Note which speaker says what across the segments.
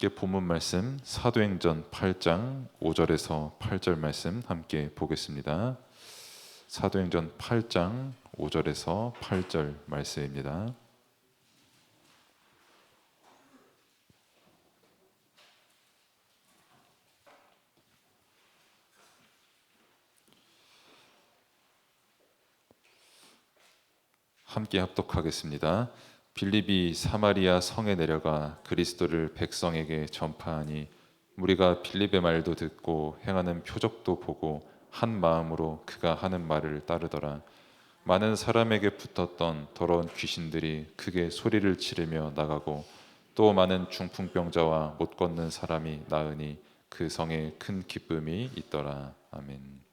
Speaker 1: 함께 본문 말씀 사도행전 8장 5절에서 8절 말씀 함께 보겠습니다. 사도행전 8장 5절에서 8절 말씀입니다. 함께 합독하겠습니다. 빌립이 사마리아 성에 내려가 그리스도를 백성에게 전파하니 무리가 빌립의 말도 듣고 행하는 표적도 보고 한 마음으로 그가 하는 말을 따르더라. 많은 사람에게 붙었던 더러운 귀신들이 크게 소리를 지르며 나가고 또 많은 중풍병자와 못 걷는 사람이 나으니 그 성에 큰 기쁨이 있더라. 아멘.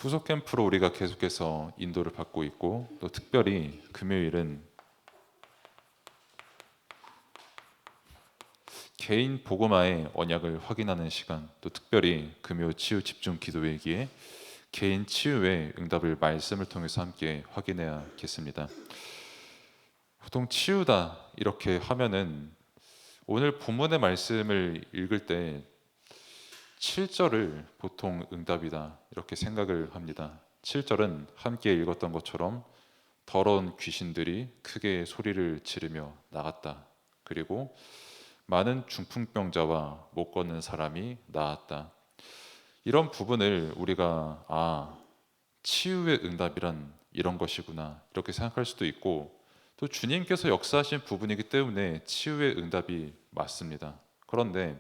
Speaker 1: 후속 캠프로 우리가 계속해서 인도를 받고 있고, 또 특별히 금요일은 개인 복음화의 언약을 확인하는 시간, 또 특별히 금요 치유 집중 기도회기에 개인 치유의 응답을 말씀을 통해서 함께 확인해야겠습니다. 보통 치유다 이렇게 하면은 오늘 본문의 말씀을 읽을 때 7절을 보통 응답이다 이렇게 생각을 합니다. 7절은 함께 읽었던 것처럼 더러운 귀신들이 크게 소리를 지르며 나갔다. 그리고 많은 중풍병자와 못 걷는 사람이 나았다. 이런 부분을 우리가 치유의 응답이란 이런 것이구나 이렇게 생각할 수도 있고, 또 주님께서 역사하신 부분이기 때문에 치유의 응답이 맞습니다. 그런데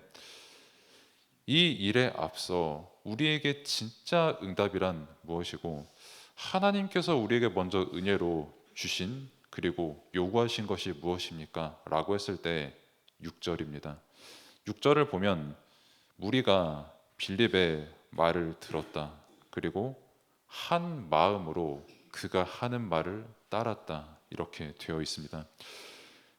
Speaker 1: 이 일에 앞서 우리에게 진짜 응답이란 무엇이고, 하나님께서 우리에게 먼저 은혜로 주신 그리고 요구하신 것이 무엇입니까? 라고 했을 때 6절입니다. 6절을 보면 무리가 빌립의 말을 들었다. 그리고 한 마음으로 그가 하는 말을 따랐다. 이렇게 되어 있습니다.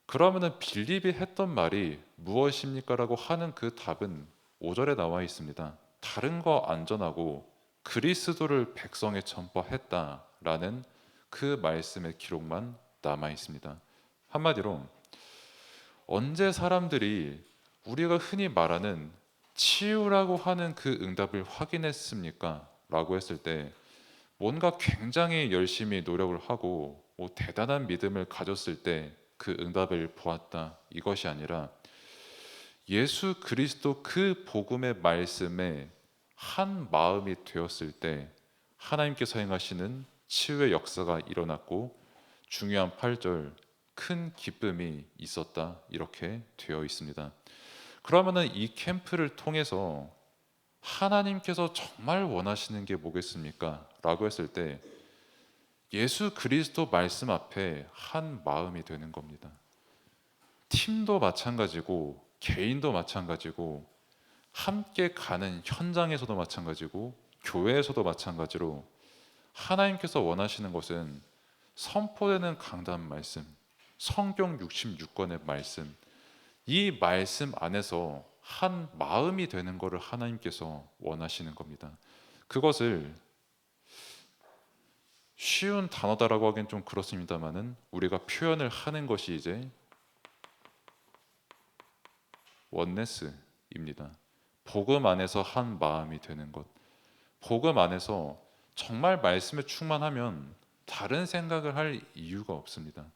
Speaker 1: 그러면은 빌립이 했던 말이 무엇입니까? 라고 하는 그 답은 5절에 나와 있습니다. 다른 거 안전하고 그리스도를 백성에 전파했다라는 그 말씀의 기록만 남아 있습니다. 한마디로 언제 사람들이 우리가 흔히 말하는 치유라고 하는 그 응답을 확인했습니까? 라고 했을 때 뭔가 굉장히 열심히 노력을 하고 대단한 믿음을 가졌을 때 그 응답을 보았다 이것이 아니라 예수 그리스도 그 복음의 말씀에 한 마음이 되었을 때 하나님께서 행하시는 치유의 역사가 일어났고, 중요한 8절 큰 기쁨이 있었다 이렇게 되어 있습니다. 그러면은 이 캠프를 통해서 하나님께서 정말 원하시는 게 뭐겠습니까? 라고 했을 때 예수 그리스도 말씀 앞에 한 마음이 되는 겁니다. 팀도 마찬가지고 개인도 마찬가지고 함께 가는 현장에서도 마찬가지고 교회에서도 마찬가지로 하나님께서 원하시는 것은 선포되는 강단 말씀, 성경 66권의 말씀, 이 말씀 안에서 한 마음이 되는 것을 하나님께서 원하시는 겁니다. 그것을 쉬운 단어다라고 하기엔 좀 그렇습니다만은 우리가 표현을 하는 것이 이제 원네스입니다. 복음 안에서 한 마음이 되는 것. 복음 안에서 정말 말씀에 충만하면 다른 생각을 할 이유가 없습니다.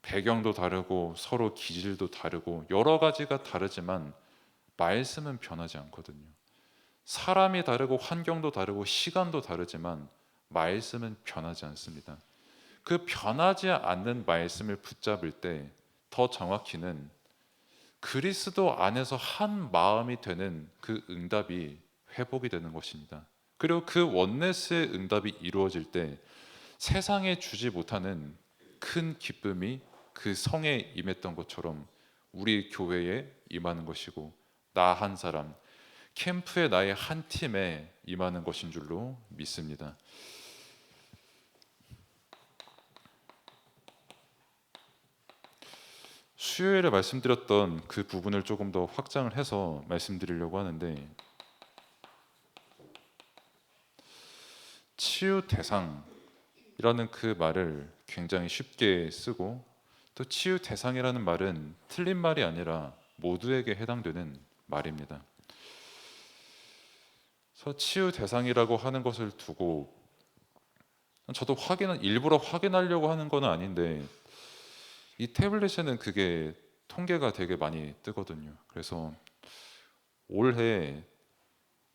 Speaker 1: 배경도 다르고 서로 기질도 다르고 여러 가지가 다르지만 말씀은 변하지 않거든요. 사람이 다르고 환경도 다르고 시간도 다르지만 말씀은 변하지 않습니다. 그 변하지 않는 말씀을 붙잡을 때 더 정확히는 그리스도 안에서 한 마음이 되는 그 응답이 회복이 되는 것입니다. 그리고 그 원네스의 응답이 이루어질 때 세상에 주지 못하는 큰 기쁨이 그 성에 임했던 것처럼 우리 교회에 임하는 것이고, 나 한 사람, 캠프의 나의 한 팀에 임하는 것인 줄로 믿습니다. 수요일에 말씀드렸던 그 부분을 조금 더 확장을 해서 말씀드리려고 하는데, 치유 대상이라는 그 말을 굉장히 쉽게 쓰고, 또 치유 대상이라는 말은 틀린 말이 아니라 모두에게 해당되는 말입니다. 그래서 치유 대상이라고 하는 것을 두고 저도 일부러 확인하려고 하는 건 아닌데, 이 태블릿에는 그게 통계가 되게 많이 뜨거든요. 그래서 올해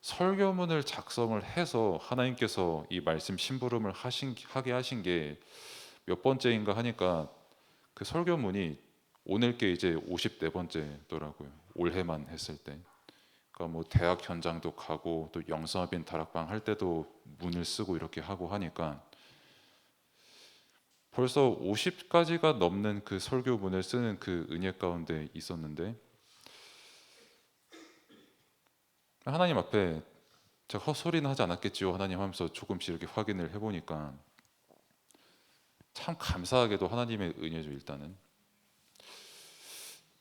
Speaker 1: 설교문을 작성을 해서 하나님께서 이 말씀 심부름을 하게 하신 게 몇 번째인가 하니까, 그 설교문이 오늘 게 이제 54번째더라고요. 올해만 했을 때. 그러니까 뭐 대학 현장도 가고 또 영성합인 다락방 할 때도 문을 쓰고 이렇게 하고 하니까 벌써 50가지가 넘는 그 설교문을 쓰는 그 은혜 가운데 있었는데, 하나님 앞에 제가 헛소리는 하지 않았겠지요 하나님 하면서 조금씩 이렇게 확인을 해보니까 참 감사하게도 하나님의 은혜죠. 일단은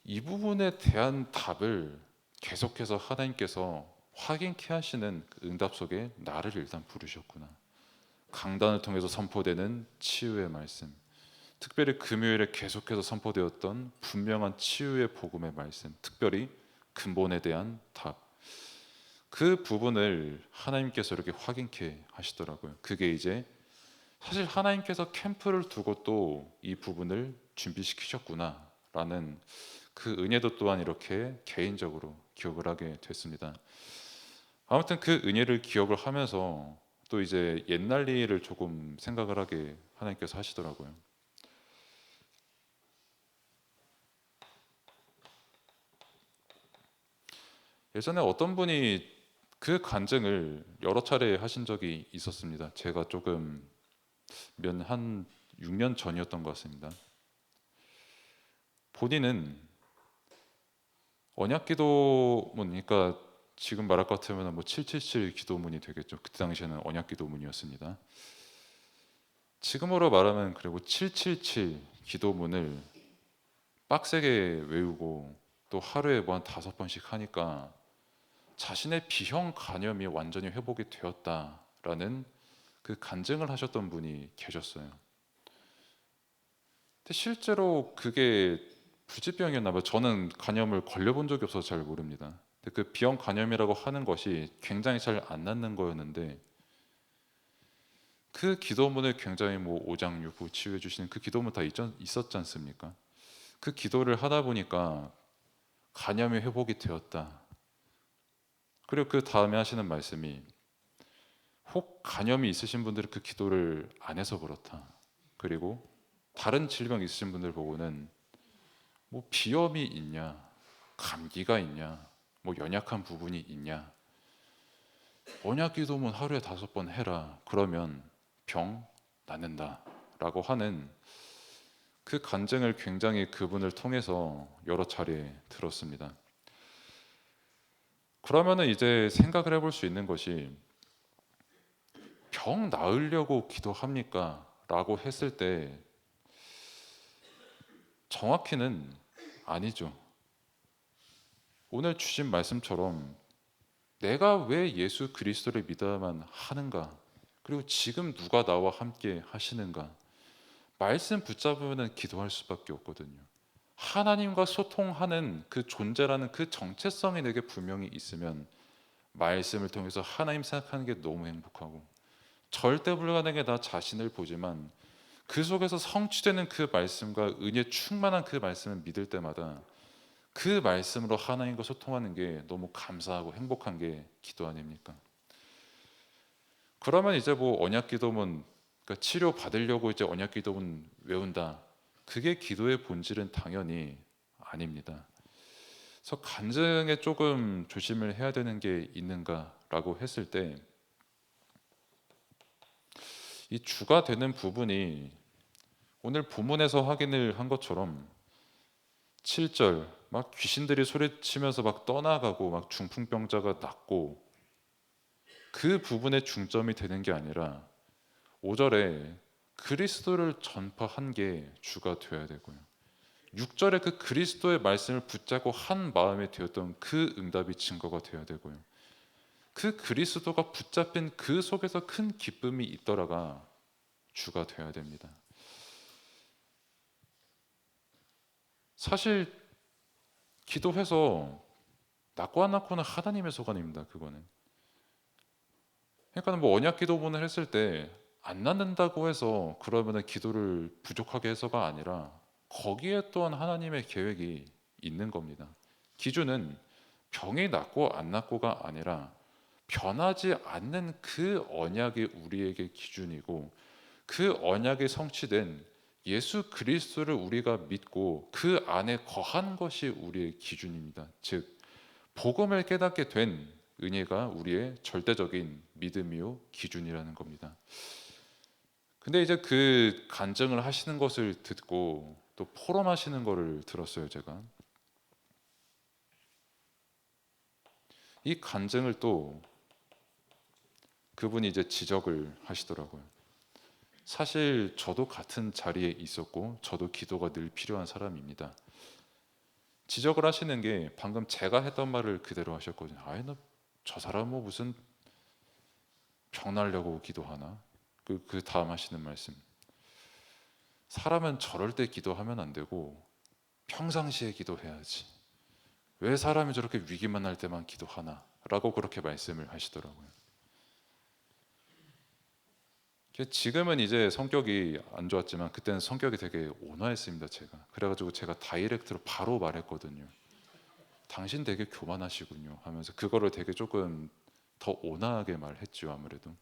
Speaker 1: 이 부분에 대한 답을 계속해서 하나님께서 확인케 하시는 그 응답 속에 나를 일단 부르셨구나. 강단을 통해서 선포되는 치유의 말씀, 특별히 금요일에 계속해서 선포되었던 분명한 치유의 복음의 말씀, 특별히 근본에 대한 답, 그 부분을 하나님께서 이렇게 확인케 하시더라고요. 그게 이제 사실 하나님께서 캠프를 두고 또 이 부분을 준비시키셨구나라는 그 은혜도 또한 이렇게 개인적으로 기억을 하게 됐습니다. 아무튼 그 은혜를 기억을 하면서 또 이제 옛날 일을 조금 생각을 하게 하나님께서 하시더라고요. 예전에 어떤 분이 그 간증을 여러 차례 하신 적이 있었습니다. 제가 조금 한 6년 전이었던 것 같습니다. 본인은 언약 기도문, 그러니까 지금 말할 것 같으면 뭐 777 기도문이 되겠죠. 그때 당시에는 언약 기도문이었습니다. 지금으로 말하면 그리고 777 기도문을 빡세게 외우고 또 하루에 뭐 한 5번씩 하니까 자신의 비형 간염이 완전히 회복이 되었다라는 그 간증을 하셨던 분이 계셨어요. 근데 실제로 그게 불치병이었나 봐요. 저는 간염을 걸려본 적이 없어서 잘 모릅니다. 근데 그 비형 간염이라고 하는 것이 굉장히 잘 안 낫는 거였는데, 그 기도문을 굉장히 뭐 오장육부 치유해 주시는 그 기도문 다 있었지 않습니까? 그 기도를 하다 보니까 간염이 회복이 되었다. 그리고 그 다음에 하시는 말씀이, 혹 간염이 있으신 분들은 그 기도를 안 해서 그렇다. 그리고 다른 질병 있으신 분들 보고는 뭐 비염이 있냐, 감기가 있냐, 뭐 연약한 부분이 있냐, 언약 기도문 하루에 5번 해라. 그러면 병 낫는다라고 하는 그 간증을 굉장히 그분을 통해서 여러 차례 들었습니다. 그러면은 이제 생각을 해볼 수 있는 것이, 병 나으려고 기도합니까? 라고 했을 때 정확히는 아니죠. 오늘 주신 말씀처럼 내가 왜 예수 그리스도를 믿어야만 하는가? 그리고 지금 누가 나와 함께 하시는가? 말씀 붙잡으면 기도할 수밖에 없거든요. 하나님과 소통하는 그 존재라는 그 정체성이 내게 분명히 있으면 말씀을 통해서 하나님 생각하는 게 너무 행복하고, 절대 불가능해 나 자신을 보지만 그 속에서 성취되는 그 말씀과 은혜 충만한 그 말씀을 믿을 때마다 그 말씀으로 하나님과 소통하는 게 너무 감사하고 행복한 게 기도 아닙니까? 그러면 이제 뭐 언약 기도문, 그러니까 치료 받으려고 이제 언약 기도문 외운다, 그게 기도의 본질은 당연히 아닙니다. 그래서 간증에 조금 조심을 해야 되는 게 있는가라고 했을 때, 이 주가 되는 부분이 오늘 본문에서 확인을 한 것처럼 7절 막 귀신들이 소리치면서 막 떠나가고 막 중풍병자가 낫고, 그 부분에 중점이 되는 게 아니라 5절에 그리스도를 전파한 게 주가 되어야 되고요. 6절에 그 그리스도의 말씀을 붙잡고 한 마음이 되었던 그 응답이 증거가 되어야 되고요. 그 그리스도가 붙잡힌 그 속에서 큰 기쁨이 있더라가 주가 되어야 됩니다. 사실 기도해서 낫고 안 낫고는 하나님의 소관입니다. 그거는. 그러니까 뭐 언약 기도문을 했을 때 안 낫는다고 해서 그러면은 기도를 부족하게 해서가 아니라 거기에 또한 하나님의 계획이 있는 겁니다. 기준은 병이 낫고 안 낫고가 아니라 변하지 않는 그 언약이 우리에게 기준이고, 그 언약이 성취된 예수 그리스도를 우리가 믿고 그 안에 거한 것이 우리의 기준입니다. 즉 복음을 깨닫게 된 은혜가 우리의 절대적인 믿음이요 기준이라는 겁니다. 근데 이제 그 간증을 하시는 것을 듣고 또 포럼하시는 것을 들었어요. 제가 이 간증을 또 그분이 이제 지적을 하시더라고요. 사실 저도 같은 자리에 있었고 저도 기도가 늘 필요한 사람입니다. 지적을 하시는 게 방금 제가 했던 말을 그대로 하셨거든요. 아이 저 사람 뭐 무슨 병 나려고 기도하나? 그 다음 하시는 말씀. 사람은 저럴 때 기도하면 안 되고 평상시에 기도해야지. 왜 사람이 저렇게 위기만 날 때만 기도하나? 라고 그렇게 말씀을 하시더라고요. 지금은 이제 성격이 안 좋았지만 그때는 성격이 되게 온화했습니다. 제가 그래가지고 제가 다이렉트로 바로 말했거든요. 당신 되게 교만하시군요 하면서 그거를 되게 조금 더 온화하게 말했죠. 아무래도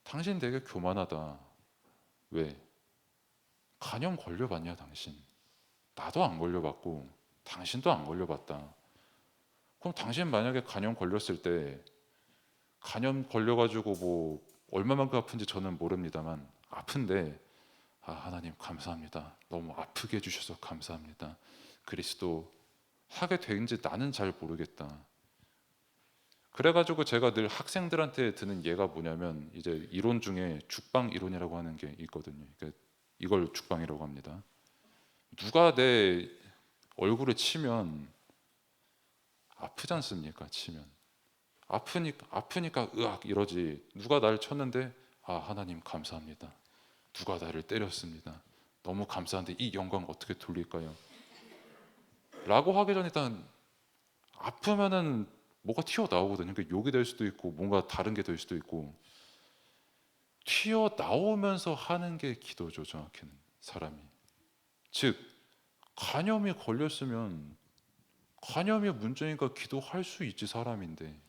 Speaker 1: 당신 되게 교만하다. 왜? 간염 걸려봤냐 당신? 나도 안 걸려봤고 당신도 안 걸려봤다. 그럼 당신 만약에 간염 걸렸을 때 간염 걸려가지고 뭐 얼마만큼 아픈지 저는 모릅니다만 아픈데 아 하나님 감사합니다. 너무 아프게 해주셔서 감사합니다. 그리스도 하게 된지 나는 잘 모르겠다. 그래가지고 제가 늘 학생들한테 드는 예가 뭐냐면 이제 이론 중에 죽방 이론이라고 하는 게 있거든요. 그러니까 이걸 죽방이라고 합니다. 누가 내 얼굴에 치면 아프지 않습니까? 치면 아프니까 으악 이러지. 누가 날 쳤는데 아 하나님 감사합니다. 누가 나를 때렸습니다. 너무 감사한데 이 영광 어떻게 돌릴까요? 라고 하기 전에 일단 아프면은 뭐가 튀어나오거든요. 그러니까 욕이 될 수도 있고 뭔가 다른 게 될 수도 있고 튀어나오면서 하는 게 기도죠. 정확히는 사람이. 즉 간염이 걸렸으면 간염이 문제니까 기도할 수 있지 사람인데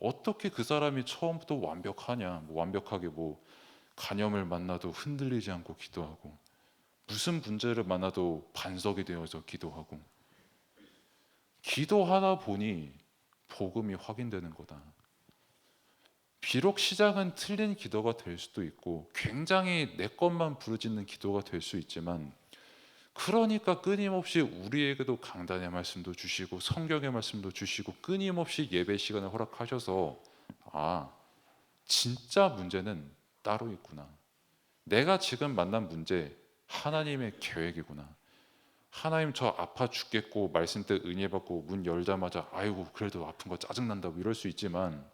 Speaker 1: 어떻게 그 사람이 처음부터 완벽하냐? 뭐 완벽하게 뭐 간염을 만나도 흔들리지 않고 기도하고 무슨 문제를 만나도 반석이 되어서 기도하고 기도하다 보니 복음이 확인되는 거다. 비록 시작은 틀린 기도가 될 수도 있고 굉장히 내 것만 부르짖는 기도가 될 수 있지만 그러니까 끊임없이 우리에게도 강단의 말씀도 주시고 성경의 말씀도 주시고 끊임없이 예배 시간을 허락하셔서 아 진짜 문제는 따로 있구나. 내가 지금 만난 문제 하나님의 계획이구나. 하나님 저 아파 죽겠고 말씀 때 은혜 받고 문 열자마자 아이고 그래도 아픈 거 짜증난다고 이럴 수 있지만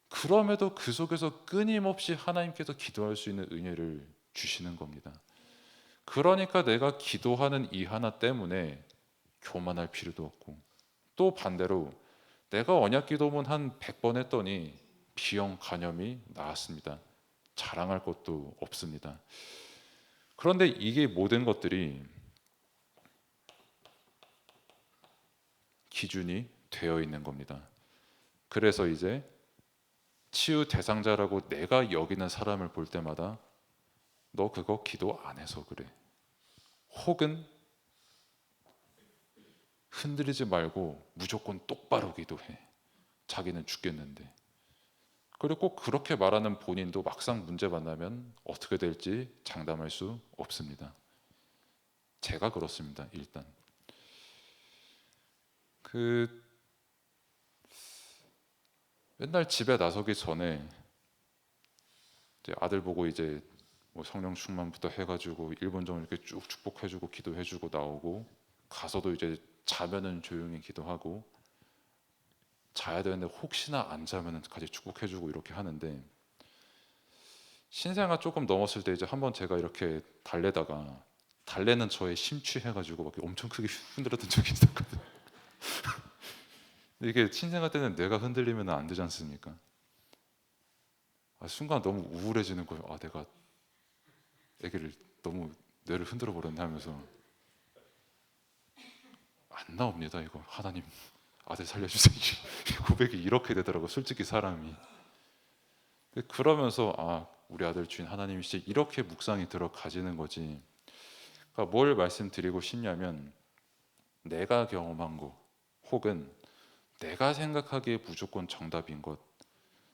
Speaker 1: 그럼에도 그 속에서 끊임없이 하나님께서 기도할 수 있는 은혜를 주시는 겁니다. 그러니까 내가 기도하는 이 하나 때문에 교만할 필요도 없고 또 반대로 내가 언약 기도문 한 100번 했더니 비형 간염이 나았습니다. 자랑할 것도 없습니다. 그런데 이게 모든 것들이 기준이 되어 있는 겁니다. 그래서 이제 치유 대상자라고 내가 여기는 사람을 볼 때마다 너 그거 기도 안 해서 그래. 혹은 흔들리지 말고 무조건 똑바로 기도해. 자기는 죽겠는데. 그리고 꼭 그렇게 말하는 본인도 막상 문제 만나면 어떻게 될지 장담할 수 없습니다. 제가 그렇습니다. 일단 그 맨날 집에 나서기 전에 이제 아들 보고 이제 뭐 성령 충만부터 해가지고 1분 정도 이렇게 쭉 축복해주고 기도해주고 나오고, 가서도 이제 자면은 조용히 기도하고, 자야 되는데 혹시나 안 자면은 같이 축복해주고 이렇게 하는데, 신생아 조금 넘었을 때 이제 한번 제가 이렇게 달래다가 달래는 저에 심취해가지고 막 엄청 크게 흔들었던 적이 있었거든요. 근데 이게 신생아 때는 뇌가 흔들리면 안 되지 않습니까? 순간 너무 우울해지는 거예요. 내가 아기를 너무 뇌를 흔들어 버렸네 하면서. 안 나옵니다 이거. 하나님 아들 살려주세요. 이 고백이 이렇게 되더라고 솔직히 사람이. 그러면서 우리 아들 주인 하나님이시, 이렇게 묵상이 들어가지는 거지. 그러니까 뭘 말씀드리고 싶냐면, 내가 경험한 거 혹은 내가 생각하기에 무조건 정답인 것,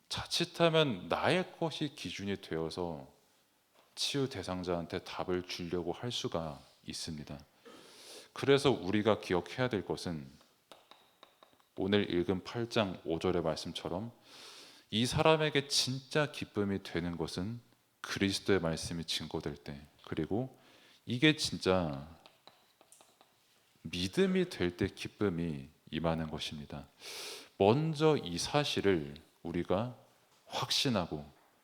Speaker 1: 자칫하면 나의 것이 기준이 되어서 치유 대상자한테 답을 주려고 할 수가 있습니다. 그래서 우리가 기억해야 될 것은 오늘 읽은 8장 5절의 말씀처럼, 이 사람에게 진짜 기쁨이 되는 것은 그리스도의 말씀이 증거될 때, 그리고 이게 진짜 믿음이 될 때 기쁨이 임하는 것입니다. 먼저 이 사실을 우리가 확신하고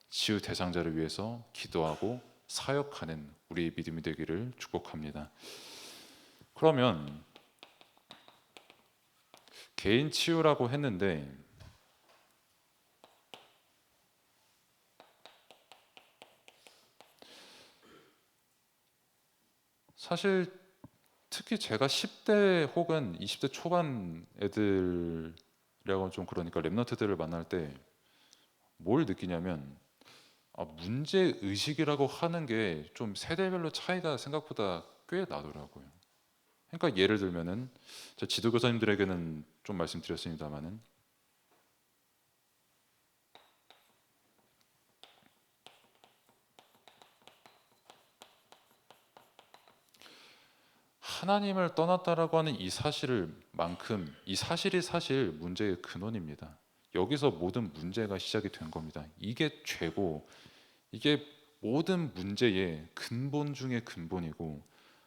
Speaker 1: 치유 대상자를 위해서 기도하고 사역하는 우리의 믿음이 되기를 축복합니다. 그러면 개인 치유라고 했는데, 사실 특히 제가 10대 혹은 20대 초반 애들이라고 좀 그러니까 랩런트들을 만날 때 뭘 느끼냐면, 문제 의식이라고 하는 게 좀 세대별로 차이가 생각보다 꽤 나더라고요. 그러니까 예를 들면은, 제 지도교사님들에게는 좀 말씀드렸습니다만은, 하나님을 떠났다라고 하는 이 사실만큼, 이 사실이 사실 문제의 근원입니다. 여기서 모든 문제가 시작이 된 겁니다. 이게 죄고, 이게 모든 문제의 근본 중의 근본이고,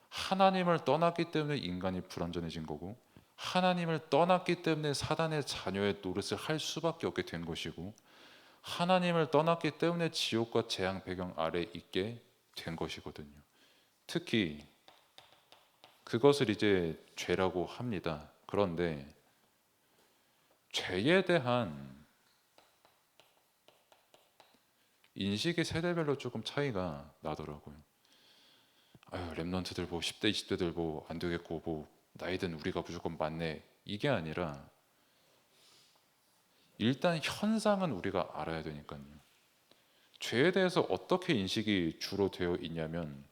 Speaker 1: 하나님을 떠났기 때문에 인간이 불완전해진 거고, 하나님을 떠났기 때문에 사단의 자녀의 노릇을 할 수밖에 없게 된 것이고, 하나님을 떠났기 때문에 지옥과 재앙 배경 아래 있게 된 것이거든요. 특히 그것을 이제 죄라고 합니다. 그런데 죄에 대한 인식이 세대별로 조금 차이가 나더라고요. 랩런트들 뭐 10대 20대들 뭐 안 되겠고, 뭐 나이든 우리가 무조건 맞네, 이게 아니라 일단 현상은 우리가 알아야 되니까요. 죄에 대해서 어떻게 인식이 주로 되어 있냐면,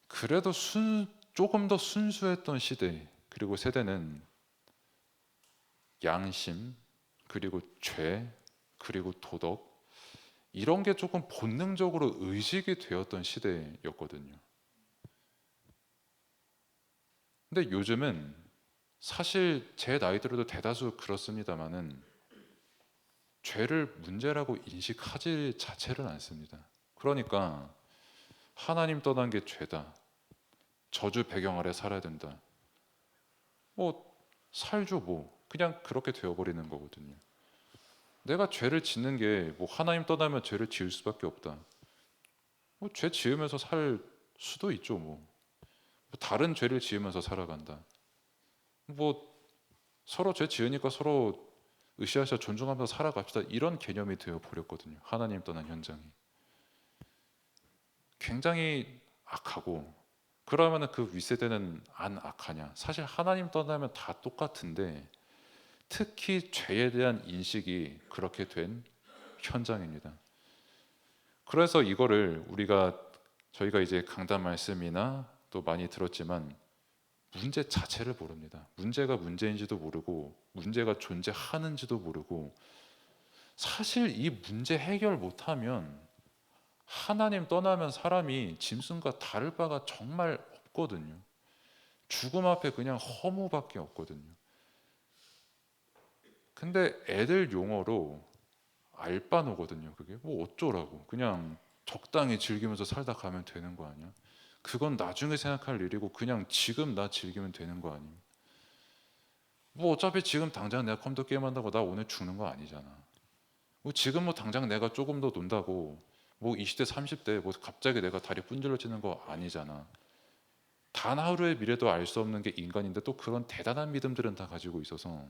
Speaker 1: 그래도 조금 더 순수했던 시대 그리고 세대는 양심 그리고 죄 그리고 도덕, 이런 게 조금 본능적으로 의식이 되었던 시대였거든요. 근데 요즘은 사실 제 나이대로도 대다수 그렇습니다만은, 죄를 문제라고 인식하지 자체를 않습니다. 그러니까 하나님 떠난 게 죄다, 저주 배경 아래 살아야 된다, 뭐 살죠, 뭐 그냥 그렇게 되어버리는 거거든요. 내가 죄를 짓는 게 뭐 하나님 떠나면 죄를 지을 수밖에 없다, 뭐 죄 지으면서 살 수도 있죠, 뭐 다른 죄를 지으면서 살아간다, 뭐 서로 죄 지으니까 서로 으쌰으쌰 존중하면서 살아갑시다, 이런 개념이 되어 버렸거든요. 하나님 떠난 현장이 굉장히 악하고, 그러면은 그 윗세대는 안 악하냐? 사실 하나님 떠나면 다 똑같은데, 특히 죄에 대한 인식이 그렇게 된 현장입니다. 그래서 이거를 저희가 이제 강단 말씀이나 또 많이 들었지만, 문제 자체를 모릅니다. 문제가 문제인지도 모르고 문제가 존재하는지도 모르고, 사실 이 문제 해결 못하면 하나님 떠나면 사람이 짐승과 다를 바가 정말 없거든요. 죽음 앞에 그냥 허무밖에 없거든요. 근데 애들 용어로 알바노거든요. 그게 뭐 어쩌라고, 그냥 적당히 즐기면서 살다 가면 되는 거 아니야? 그건 나중에 생각할 일이고 그냥 지금 나 즐기면 되는 거 아니야? 뭐 어차피 지금 당장 내가 컴퓨터 게임 한다고 나 오늘 죽는 거 아니잖아. 뭐 지금 뭐 당장 내가 조금 더 논다고 뭐 20대 30대 뭐 갑자기 내가 다리 분질러지는 거 아니잖아. 단 하루의 미래도 알 수 없는 게 인간인데 또 그런 대단한 믿음들은 다 가지고 있어서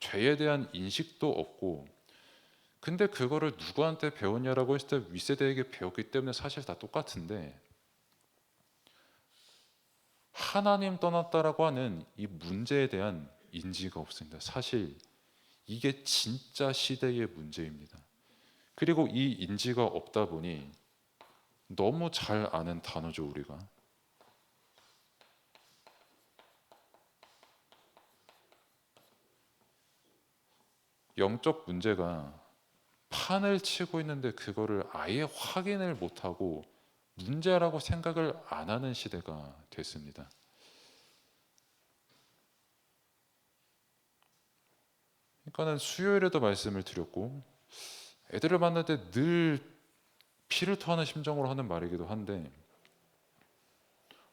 Speaker 1: 죄에 대한 인식도 없고, 근데 그거를 누구한테 배웠냐라고 했을 때 윗세대에게 배웠기 때문에 사실 다 똑같은데, 하나님 떠났다라고 하는 이 문제에 대한 인지가 없습니다. 사실 이게 진짜 시대의 문제입니다. 그리고 이 인지가 없다 보니 너무 잘 아는 단어죠. 우리가 영적 문제가 판을 치고 있는데 그거를 아예 확인을 못하고 문제라고 생각을 안 하는 시대가 됐습니다. 그러니까는 수요일에도 말씀을 드렸고, 애들을 만날 때 늘 피를 토하는 심정으로 하는 말이기도 한데,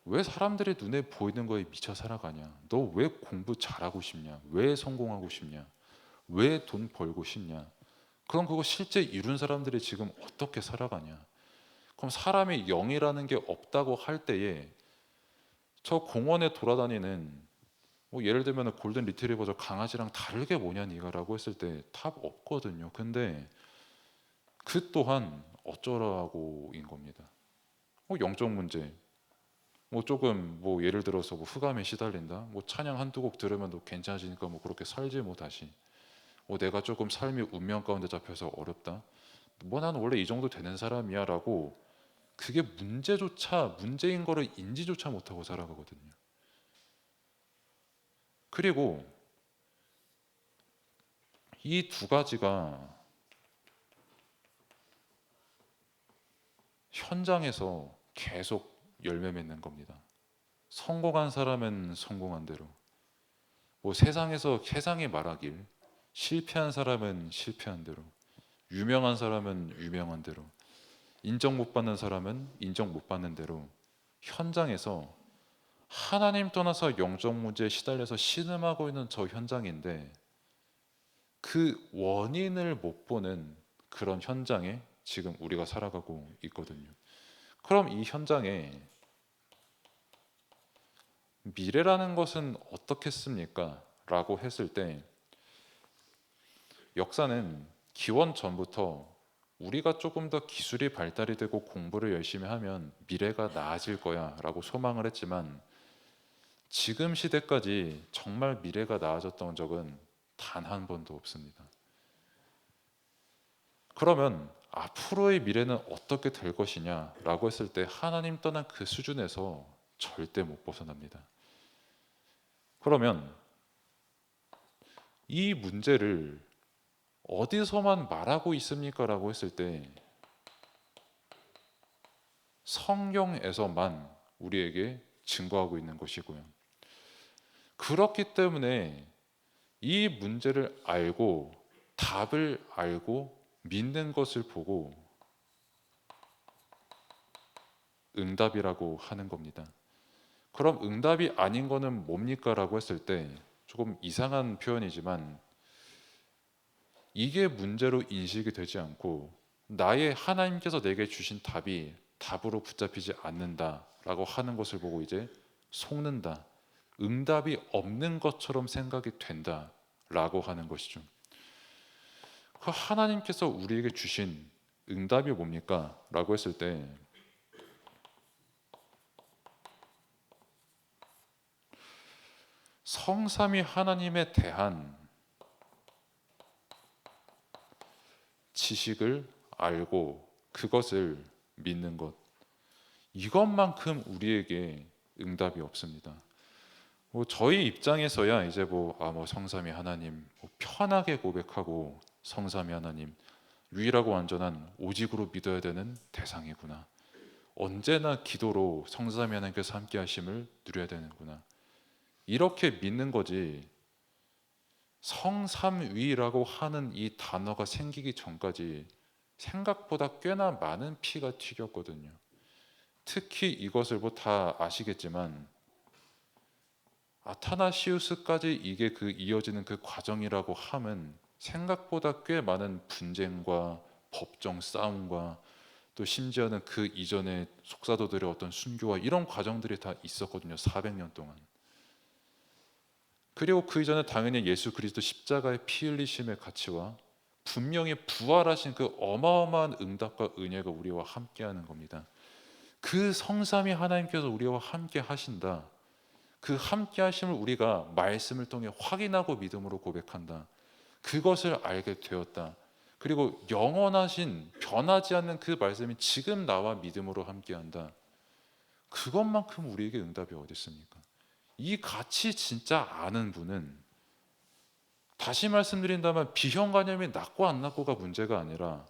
Speaker 1: 왜 사람들이 눈에 보이는 거에 미쳐 살아가냐? 너 왜 공부 잘하고 싶냐? 왜 성공하고 싶냐? 왜 돈 벌고 싶냐? 그럼 그거 실제 이룬 사람들이 지금 어떻게 살아가냐? 그럼 사람이 영이라는 게 없다고 할 때에 저 공원에 돌아다니는 뭐 예를 들면 골든 리트리버 저 강아지랑 다를 게 뭐냐 니가라고 했을 때 답 없거든요. 근데 그 또한 어쩌라고인 겁니다. 영적 문제 뭐 조금 뭐 예를 들어서 뭐 흑암에 시달린다, 뭐 찬양 한두 곡 들으면 너 괜찮아지니까 뭐 그렇게 살지 뭐 다시, 내가 조금 삶이 운명 가운데 잡혀서 어렵다, 뭐 나는 원래 이 정도 되는 사람이야라고 그게 문제조차 문제인 거를 인지조차 못하고 살아가거든요. 그리고 이 두 가지가 현장에서 계속 열매 맺는 겁니다. 성공한 사람은 성공한 대로, 뭐 세상에서 세상이 말하길 실패한 사람은 실패한 대로, 유명한 사람은 유명한 대로, 인정 못 받는 사람은 인정 못 받는 대로 현장에서 하나님 떠나서 영적 문제에 시달려서 신음하고 있는 저 현장인데, 그 원인을 못 보는 그런 현장에 지금 우리가 살아가고 있거든요. 그럼 이 현장에 미래라는 것은 어떻겠습니까? 라고 했을 때 역사는 기원 전부터 우리가 조금 더 기술이 발달이 되고 공부를 열심히 하면 미래가 나아질 거야 라고 소망을 했지만, 지금 시대까지 정말 미래가 나아졌던 적은 단 한 번도 없습니다. 그러면 앞으로의 미래는 어떻게 될 것이냐 라고 했을 때 하나님 떠난 그 수준에서 절대 못 벗어납니다. 그러면 이 문제를 어디서만 말하고 있습니까? 라고 했을 때 성경에서만 우리에게 증거하고 있는 것이고요. 그렇기 때문에 이 문제를 알고 답을 알고 믿는 것을 보고 응답이라고 하는 겁니다. 그럼 응답이 아닌 거는 뭡니까? 라고 했을 때 조금 이상한 표현이지만, 이게 문제로 인식이 되지 않고 나의 하나님께서 내게 주신 답이 답으로 붙잡히지 않는다라고 하는 것을 보고 이제 속는다, 응답이 없는 것처럼 생각이 된다라고 하는 것이죠. 그 하나님께서 우리에게 주신 응답이 뭡니까? 라고 했을 때 성삼위 하나님에 대한 지식을 알고 그것을 믿는 것, 이것만큼 우리에게 응답이 없습니다. 뭐 저희 입장에서야 이제 뭐 성삼위 하나님 뭐 편하게 고백하고 성삼위 하나님 유일하고 완전한 오직으로 믿어야 되는 대상이구나, 언제나 기도로 성삼위 하나님께서 함께 하심을 누려야 되는구나, 이렇게 믿는 거지. 성삼위라고 하는 이 단어가 생기기 전까지 생각보다 꽤나 많은 피가 튀겼거든요. 특히 이것을 뭐 다 아시겠지만 아타나시우스까지 이게 그 이어지는 그 과정이라고 함은 생각보다 꽤 많은 분쟁과 법정 싸움과 또 심지어는 그 이전에 속사도들의 어떤 순교와 이런 과정들이 다 있었거든요. 400년 동안. 그리고 그 이전에 당연히 예수 그리스도 십자가의 피 흘리심의 가치와 분명히 부활하신 그 어마어마한 응답과 은혜가 우리와 함께하는 겁니다. 그 성삼위 하나님께서 우리와 함께 하신다. 그 함께 하심을 우리가 말씀을 통해 확인하고 믿음으로 고백한다. 그것을 알게 되었다. 그리고 영원하신 변하지 않는 그 말씀이 지금 나와 믿음으로 함께한다. 그것만큼 우리에게 응답이 어디 있습니까? 이 가치 진짜 아는 분은, 다시 말씀드린다면 비형간염이 낫고 안 낫고가 문제가 아니라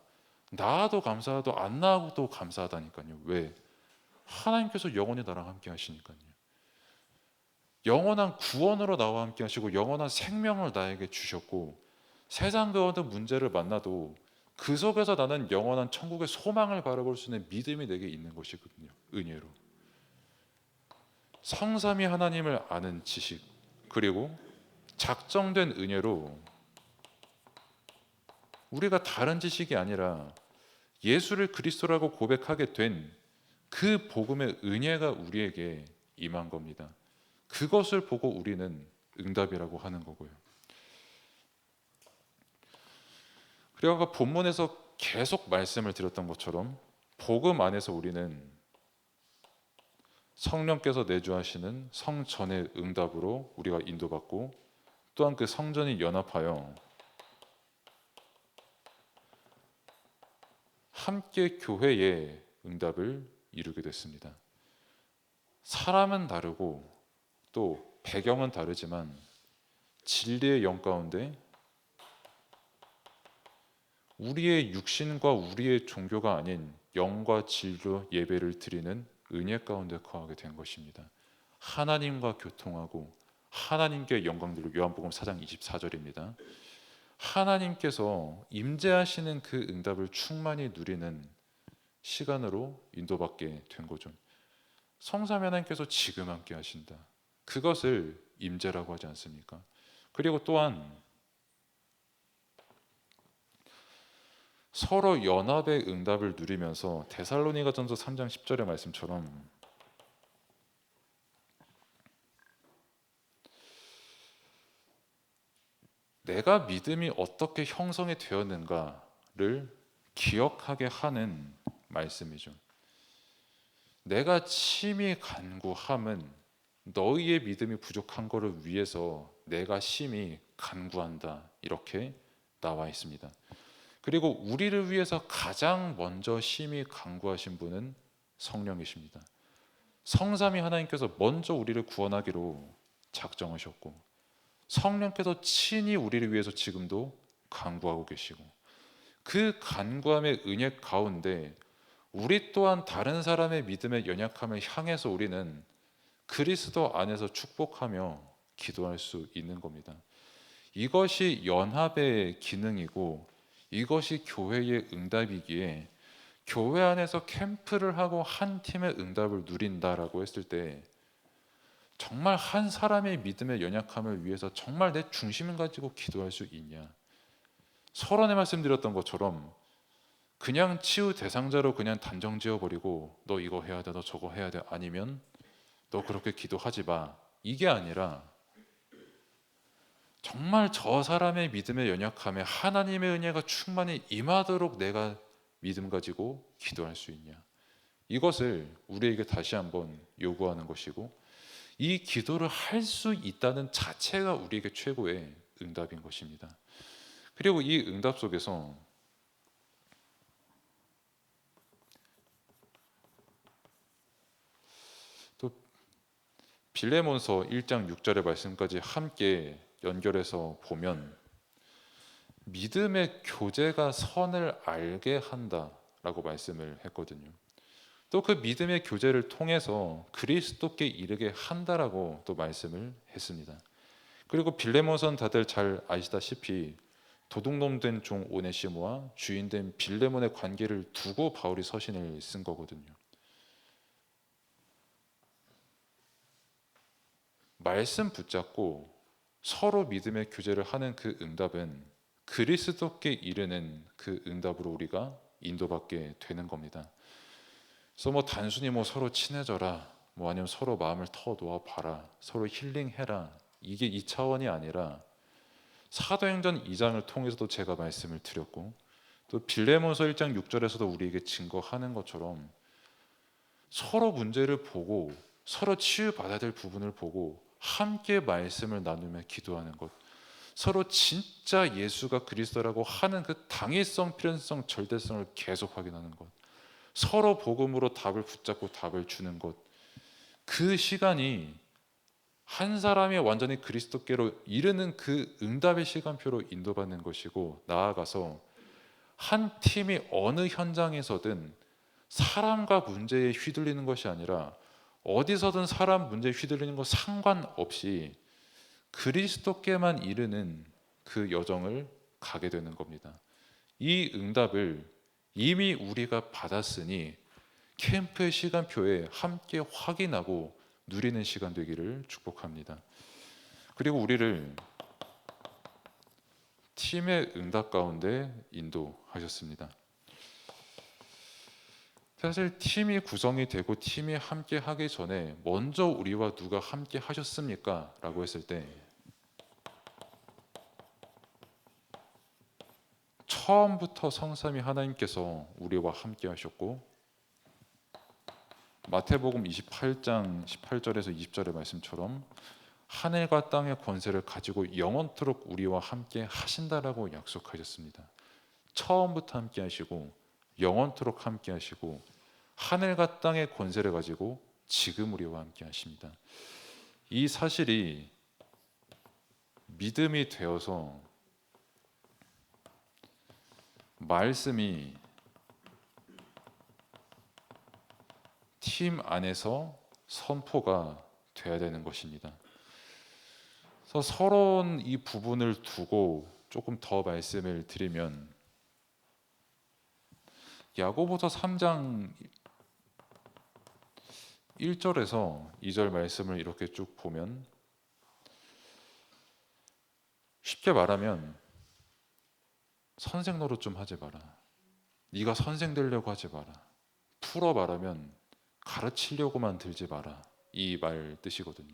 Speaker 1: 나아도 감사하도 안 나아도 감사하다니까요. 왜? 하나님께서 영원히 나랑 함께 하시니까요. 영원한 구원으로 나와 함께 하시고 영원한 생명을 나에게 주셨고, 세상 그 어떤 문제를 만나도 그 속에서 나는 영원한 천국의 소망을 바라볼 수 있는 믿음이 내게 있는 것이거든요. 은혜로. 성삼위 하나님을 아는 지식, 그리고 작정된 은혜로 우리가 다른 지식이 아니라 예수를 그리스도라고 고백하게 된 그 복음의 은혜가 우리에게 임한 겁니다. 그것을 보고 우리는 응답이라고 하는 거고요. 그리고 아까 본문에서 계속 말씀을 드렸던 것처럼 복음 안에서 우리는 성령께서 내주하시는 성전의 응답으로 우리가 인도받고, 또한 그 성전이 연합하여 함께 교회의 응답을 이루게 됐습니다. 사람은 다르고 또 배경은 다르지만 진리의 영 가운데 우리의 육신과 우리의 종교가 아닌 영과 진로 예배를 드리는 은혜 가운데 거하게 된 것입니다. 하나님과 교통하고 하나님께 영광 드리고, 요한복음 4장 24절입니다. 하나님께서 임재하시는 그 응답을 충만히 누리는 시간으로 인도받게 된 거죠. 성삼위 하나님께서 지금 함께 하신다. 그것을 임재라고 하지 않습니까? 그리고 또한 서로 연합의 응답을 누리면서 데살로니가전서 3장 10절의 말씀처럼 내가 믿음이 어떻게 형성이 되었는가를 기억하게 하는 말씀이죠. 내가 심히 간구함은 너희의 믿음이 부족한 것을 위해서 내가 심히 간구한다, 이렇게 나와 있습니다. 그리고 우리를 위해서 가장 먼저 심히 간구하신 분은 성령이십니다. 성삼위 하나님께서 먼저 우리를 구원하기로 작정하셨고, 성령께서 친히 우리를 위해서 지금도 간구하고 계시고, 그 간구함의 은혜 가운데 우리 또한 다른 사람의 믿음의 연약함을 향해서 우리는 그리스도 안에서 축복하며 기도할 수 있는 겁니다. 이것이 연합의 기능이고 이것이 교회의 응답이기에, 교회 안에서 캠프를 하고 한 팀의 응답을 누린다라고 했을 때 정말 한 사람의 믿음의 연약함을 위해서 정말 내 중심을 가지고 기도할 수 있냐? 서론에 말씀드렸던 것처럼 그냥 치유 대상자로 그냥 단정 지어버리고 너 이거 해야 돼, 너 저거 해야 돼, 아니면 너 그렇게 기도하지 마, 이게 아니라 정말 저 사람의 믿음의 연약함에 하나님의 은혜가 충만히 임하도록 내가 믿음 가지고 기도할 수 있냐, 이것을 우리에게 다시 한번 요구하는 것이고, 이 기도를 할 수 있다는 자체가 우리에게 최고의 응답인 것입니다. 그리고 이 응답 속에서 또 빌레몬서 1장 6절의 말씀까지 함께 연결해서 보면 믿음의 교제가 선을 알게 한다라고 말씀을 했거든요. 또 그 믿음의 교제를 통해서 그리스도께 이르게 한다라고 또 말씀을 했습니다. 그리고 빌레몬서는 다들 잘 아시다시피 도둑놈 된 종 오네시모와 주인 된 빌레몬의 관계를 두고 바울이 서신을 쓴 거거든요. 말씀 붙잡고 서로 믿음의 교제를 하는 그 응답은 그리스도께 이르는 그 응답으로 우리가 인도받게 되는 겁니다. 그래서 뭐 단순히 뭐 서로 친해져라, 뭐 아니면 서로 마음을 터 놓아 봐라, 서로 힐링해라, 이게 이 차원이 아니라 사도행전 2장을 통해서도 제가 말씀을 드렸고 또 빌레몬서 1장 6절에서도 우리에게 증거하는 것처럼 서로 문제를 보고 서로 치유받아야 될 부분을 보고 함께 말씀을 나누며 기도하는 것, 서로 진짜 예수가 그리스도라고 하는 그 당위성, 필연성, 절대성을 계속 확인하는 것, 서로 복음으로 답을 붙잡고 답을 주는 것, 그 시간이 한 사람이 완전히 그리스도께로 이르는 그 응답의 시간표로 인도받는 것이고, 나아가서 한 팀이 어느 현장에서든 사람과 문제에 휘둘리는 것이 아니라 어디서든 사람 문제에 휘둘리는 것 상관없이 그리스도께만 이르는 그 여정을 가게 되는 겁니다. 이 응답을 이미 우리가 받았으니 캠프의 시간표에 함께 확인하고 누리는 시간 되기를 축복합니다. 그리고 우리를 팀의 응답 가운데 인도하셨습니다. 사실 팀이 구성이 되고 팀이 함께 하기 전에 먼저 우리와 누가 함께 하셨습니까? 라고 했을 때 처음부터 성삼위 하나님께서 우리와 함께 하셨고, 마태복음 28장 18절에서 20절의 말씀처럼 하늘과 땅의 권세를 가지고 영원토록 우리와 함께 하신다라고 약속하셨습니다. 처음부터 함께 하시고 영원토록 함께 하시고 하늘과 땅의 권세를 가지고 지금 우리와 함께 하십니다. 이 사실이 믿음이 되어서 말씀이 팀 안에서 선포가 돼야 되는 것입니다. 그래서 서론 이 부분을 두고 조금 더 말씀을 드리면, 야고보서 3장 1절에서 2절 말씀을 이렇게 쭉 보면, 쉽게 말하면 선생 노릇 좀 하지 마라, 네가 선생 되려고 하지 마라, 풀어 말하면 가르치려고만 들지 마라, 이 말 뜻이거든요.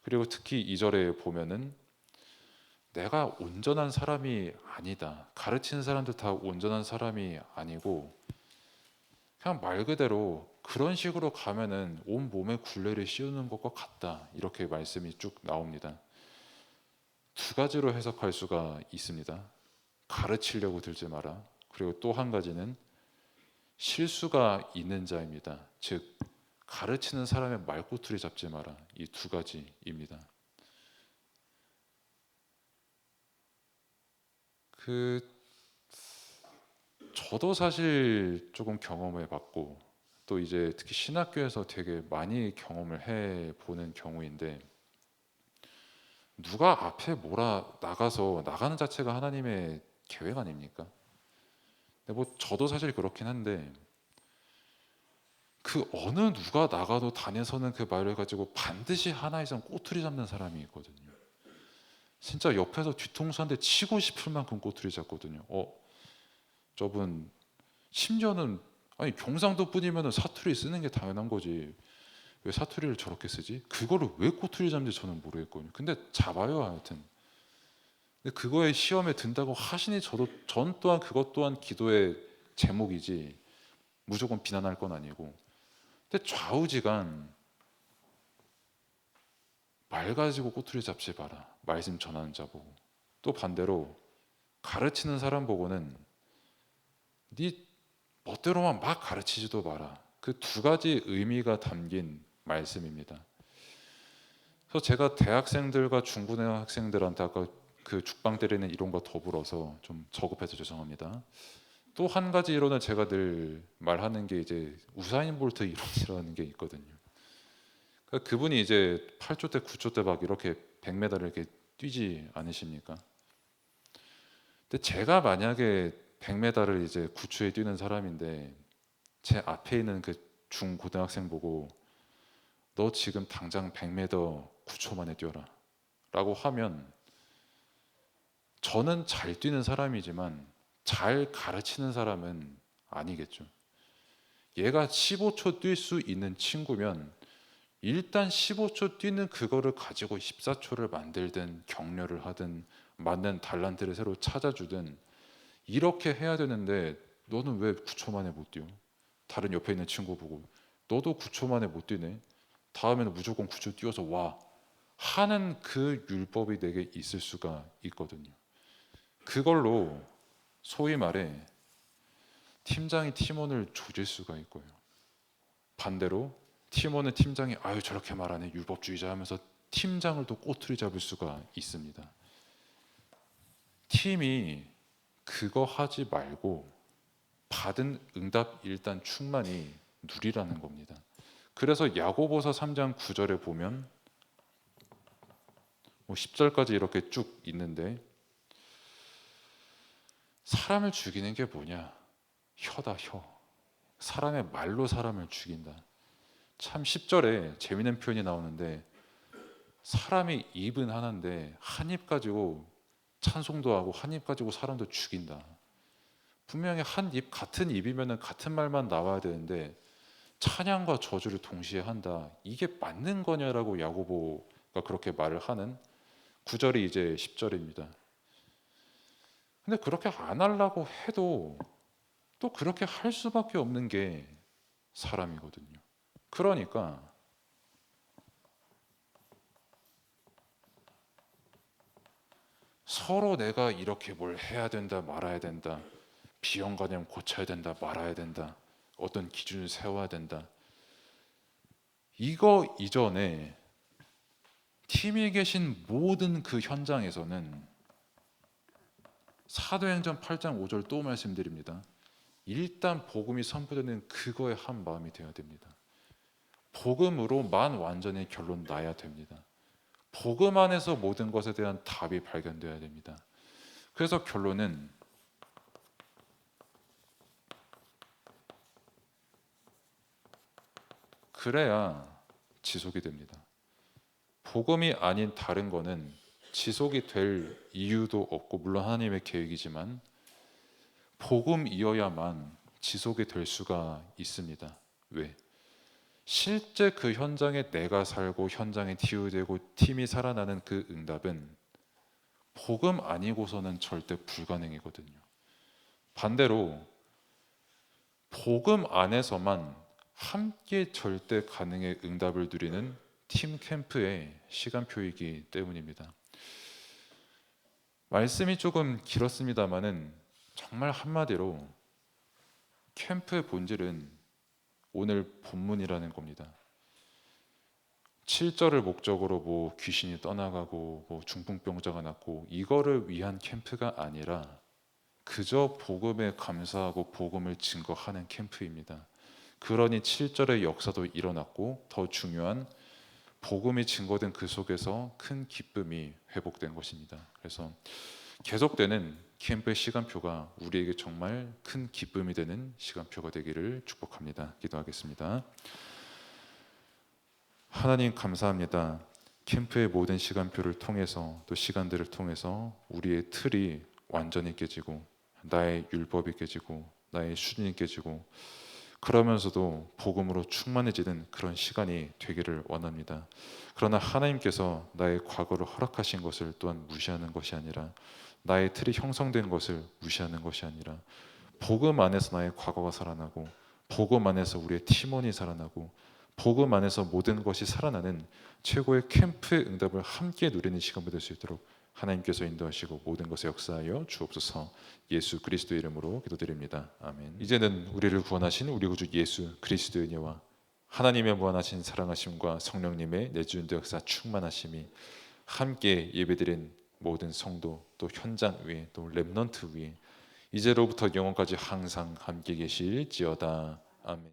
Speaker 1: 그리고 특히 2절에 보면은 내가 온전한 사람이 아니다, 가르치는 사람들 다 온전한 사람이 아니고 그냥 말 그대로 그런 식으로 가면은 온 몸에 굴레를 씌우는 것과 같다, 이렇게 말씀이 쭉 나옵니다. 두 가지로 해석할 수가 있습니다. 가르치려고 들지 마라, 그리고 또 한 가지는 실수가 있는 자입니다. 즉 가르치는 사람의 말꼬투리 잡지 마라, 이 두 가지입니다. 저도 사실 조금 경험해 봤고 또 이제 특히 신학교에서 되게 많이 경험을 해 보는 경우인데, 누가 앞에 몰아 나가서 나가는 자체가 하나님의 계획 아닙니까? 근데 뭐 저도 사실 그렇긴 한데, 그 어느 누가 나가도 단에서는 그 말을 가지고 반드시 하나 이상 꼬투리 잡는 사람이 있거든요. 진짜 옆에서 뒤통수 한 대 치고 싶을 만큼 꼬투리 잡거든요. 저분 심지어는 아니 경상도 뿐이면 사투리 쓰는 게 당연한 거지, 왜 사투리를 저렇게 쓰지? 그거를 왜 꼬투리 잡는지 저는 모르겠거든요. 근데 잡아요, 하여튼. 근데 그거에 시험에 든다고 하시니 전 또한 그것 또한 기도의 제목이지 무조건 비난할 건 아니고. 근데 좌우지간 말 가지고 꼬투리 잡지 마라, 말씀 전하는 자 보고. 또 반대로 가르치는 사람 보고는 네 멋대로만 막 가르치지도 마라, 그 두 가지 의미가 담긴 말씀입니다. 그래서 제가 대학생들과 중고등학생 학생들한테 아까 그 죽방 때리는 이론과 더불어서 좀 저급해서 죄송합니다. 또 한 가지 이론은 제가 늘 말하는 게 이제 우사인 볼트 이론이라는 게 있거든요. 그러니까 그분이 이제 8조 때 9조 때 막 이렇게 100m를 이렇게 뛰지 않으십니까? 근데 제가 만약에 100m를 이제 9초에 뛰는 사람인데 제 앞에 있는 그 중고등학생 보고 너 지금 당장 100m 9초 만에 뛰어라 라고 하면 저는 잘 뛰는 사람이지만 잘 가르치는 사람은 아니겠죠. 얘가 15초 뛸 수 있는 친구면 일단 15초 뛰는 그거를 가지고 14초를 만들든 격려를 하든 맞는 달란트를 새로 찾아주든 이렇게 해야 되는데 너는 왜 9초 만에 못 뛰어? 다른 옆에 있는 친구 보고 너도 9초 만에 못 뛰네. 다음에는 무조건 9초 뛰어서 와 하는 그 율법이 내게 있을 수가 있거든요. 그걸로 소위 말해 팀장이 팀원을 조질 수가 있고요. 반대로 팀원은 팀장이 아유 저렇게 말하네 율법주의자 하면서 팀장을 또 꼬투리 잡을 수가 있습니다. 팀이 그거 하지 말고 받은 응답 일단 충만히 누리라는 겁니다. 그래서 야고보서 3장 9절에 보면 10절까지 이렇게 쭉 있는데 사람을 죽이는 게 뭐냐? 혀다 혀. 사람의 말로 사람을 죽인다. 참 10절에 재미있는 표현이 나오는데 사람이 입은 하나인데 한 입 가지고 찬송도 하고 한 입 가지고 사람도 죽인다. 분명히 한 입 같은 입이면 같은 말만 나와야 되는데 찬양과 저주를 동시에 한다. 이게 맞는 거냐라고 야고보가 그렇게 말을 하는 9절이 이제 10절입니다. 근데 그렇게 안 하려고 해도 또 그렇게 할 수밖에 없는 게 사람이거든요. 그러니까 서로 내가 이렇게 뭘 해야 된다 말아야 된다 비형관념 고쳐야 된다 말아야 된다 어떤 기준을 세워야 된다 이거 이전에 팀에 계신 모든 그 현장에서는 사도행전 8장 5절 또 말씀드립니다. 일단 복음이 선포되는 그거에 한 마음이 되어야 됩니다. 복음으로만 완전히 결론 나야 됩니다. 복음 안에서 모든 것에 대한 답이 발견되어야 됩니다. 그래서 결론은 그래야 지속이 됩니다. 복음이 아닌 다른 거는 지속이 될 이유도 없고 물론 하나님의 계획이지만 복음이어야만 지속이 될 수가 있습니다. 왜? 실제 그 현장에 내가 살고 현장에 치유되고 팀이 살아나는 그 응답은 복음 아니고서는 절대 불가능이거든요. 반대로 복음 안에서만 함께 절대 가능의 응답을 누리는 팀 캠프의 시간표이기 때문입니다. 말씀이 조금 길었습니다마는 정말 한마디로 캠프의 본질은 오늘 본문이라는 겁니다. 7절을 목적으로 뭐 귀신이 떠나가고 뭐 중풍병자가 낫고 이거를 위한 캠프가 아니라 그저 복음에 감사하고 복음을 증거하는 캠프입니다. 그러니 7절의 역사도 일어났고 더 중요한 복음이 증거된 그 속에서 큰 기쁨이 회복된 것입니다. 그래서 계속되는 캠프의 시간표가 우리에게 정말 큰 기쁨이 되는 시간표가 되기를 축복합니다. 기도하겠습니다. 하나님 감사합니다. 캠프의 모든 시간표를 통해서 또 시간들을 통해서 우리의 틀이 완전히 깨지고 나의 율법이 깨지고 나의 수준이 깨지고 그러면서도 복음으로 충만해지는 그런 시간이 되기를 원합니다. 그러나 하나님께서 나의 과거를 허락하신 것을 또한 무시하는 것이 아니라 나의 틀이 형성된 것을 무시하는 것이 아니라 복음 안에서 나의 과거가 살아나고 복음 안에서 우리의 팀원이 살아나고 복음 안에서 모든 것이 살아나는 최고의 캠프의 응답을 함께 누리는 시간이 될 수 있도록 하나님께서 인도하시고 모든 것에 역사하여 주옵소서. 예수 그리스도의 이름으로 기도드립니다. 아멘. 이제는 우리를 구원하신 우리 구주 예수 그리스도의 은혜와 하나님의 무한하신 사랑하심과 성령님의 내주인도 역사 충만하심이 함께 예배드린 모든 성도 또 현장 위에 또 렘넌트 위에 이제로부터 영원까지 항상 함께 계실지어다. 아멘.